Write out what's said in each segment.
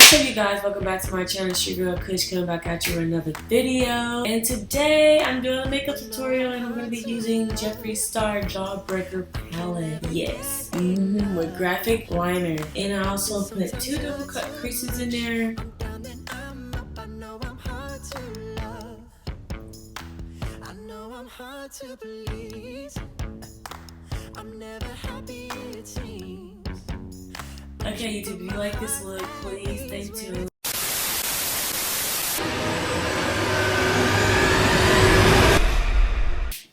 What's up, you guys? Welcome back to my channel. It's your girl Kush coming back at you with another video. And today I'm doing a makeup tutorial and I'm going to be using JEFFREE Star Jawbreaker palette. Yes, with graphic liner. And I also put 2 double cut creases in there. Okay, YouTube, if you like this look, please stay tuned.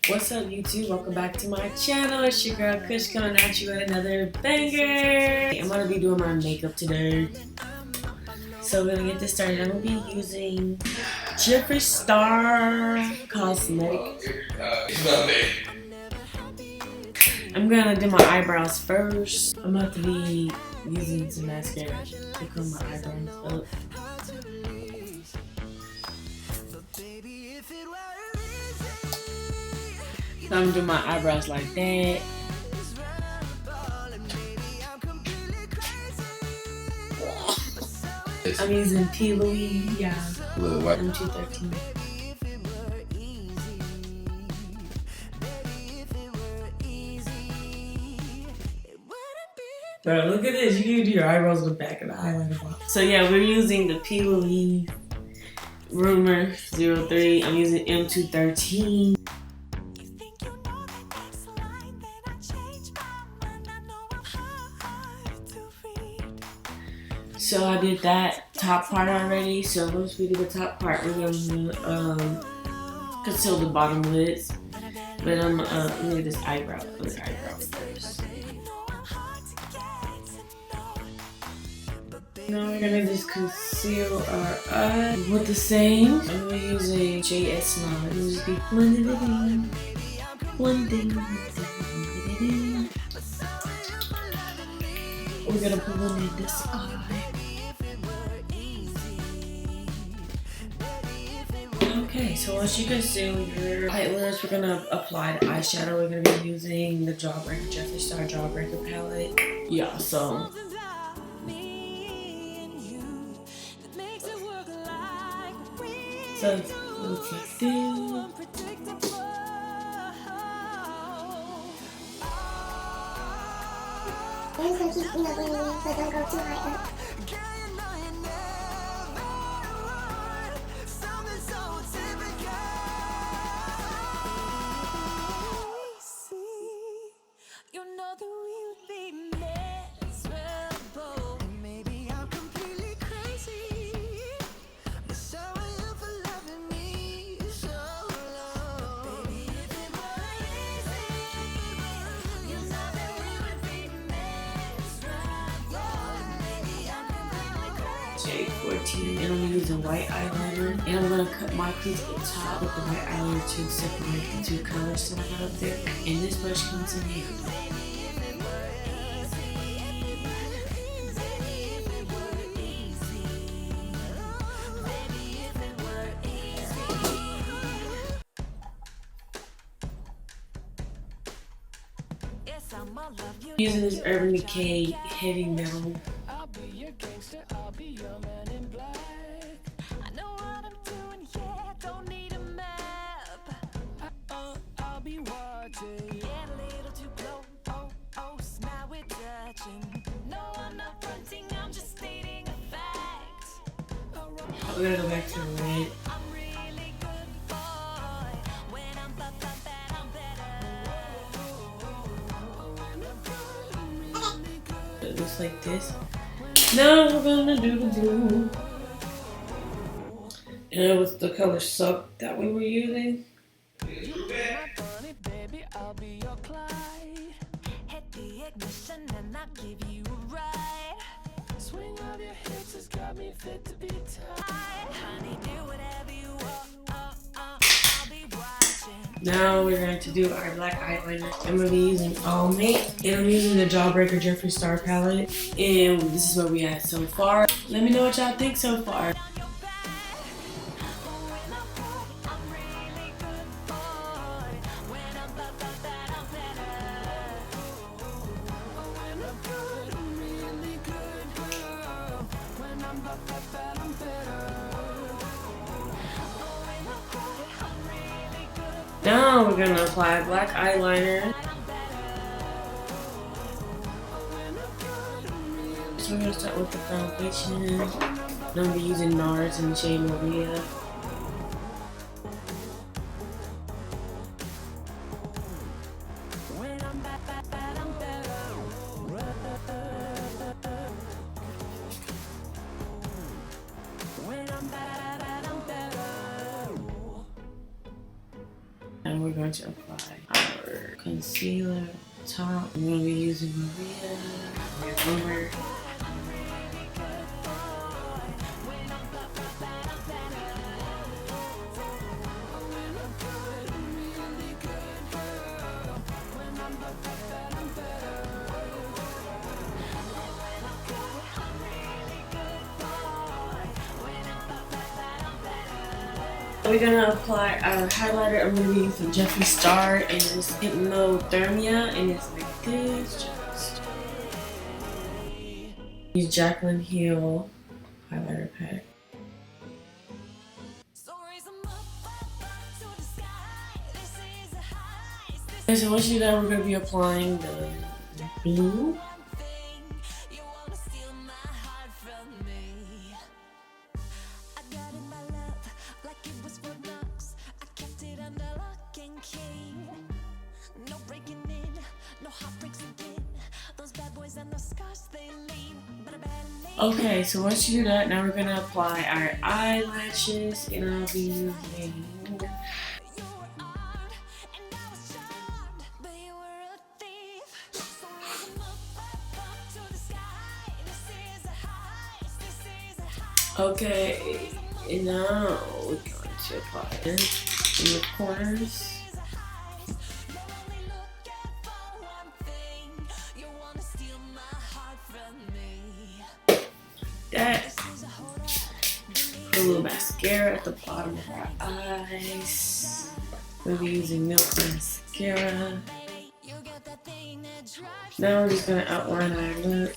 What's up, YouTube? Welcome back to my channel. It's your girl Kush coming at you with another banger. I'm gonna be doing my makeup today. So we're gonna get this started. I'm gonna be using JEFFREE Star Cosmetic. I'm gonna do my eyebrows first. I'm about to be using some mascara to comb my eyebrows up. So I'm doing my eyebrows like that. I'm using P. Louise, yeah. I'm 213. Bro, look at this. You can do your eyebrows in the back of the eyeliner box. So yeah, we're using the P. Louise Rumor 03. I'm using M213. So I did that top part already. So once we do the top part, we're gonna conceal the bottom lids. But I'm gonna do this eyebrow, other eyebrow first. Now we're gonna just conceal our eye with the same. I'm gonna be using JS9. I'm just be blending it in. Blending it in. We're gonna blend in this eye. Okay, so once you conceal your highlighters, we're gonna apply the eyeshadow. We're gonna be using the JEFFREE Star Jawbreaker palette. Yeah, so. So it looks like this. I'm just gonna keep, blending in so don't go too high up. J14, and I'm using white eyeliner, and I'm gonna cut my crease at the top with the white eyeliner to separate the 2 colors that I got up there. And this brush comes in handy. Using this Urban Decay Heavy Metal. We're gonna go back to the red. It looks like this. Now we're gonna do the blue. And it was the color Suck that we were using. Now we're going to do our black eyeliner. I'm going to be using All Make, and I'm using the Jawbreaker JEFFREE Star palette. And this is where we at so far. Let me know what y'all think so far. Now we're gonna apply black eyeliner. So we're gonna start with the foundation. Now I'm gonna be using NARS in the shade Maria. And we're going to apply our concealer top. I'm going to be using Maria, Boomer. We're gonna apply our highlighter. I'm gonna be using Jeffree Star and it's Hypnothermia, and it's like this. Just use Jaclyn Hill highlighter pack. Okay, so once you do that, we're gonna be applying the blue. Okay, so once you do that, now we're gonna apply our eyelashes, and I'll be using okay, and now we're going to apply it in the corners. That. Put a little mascara at the bottom of our eyes. We'll be using Milk Mascara. Now we're just gonna outline our look.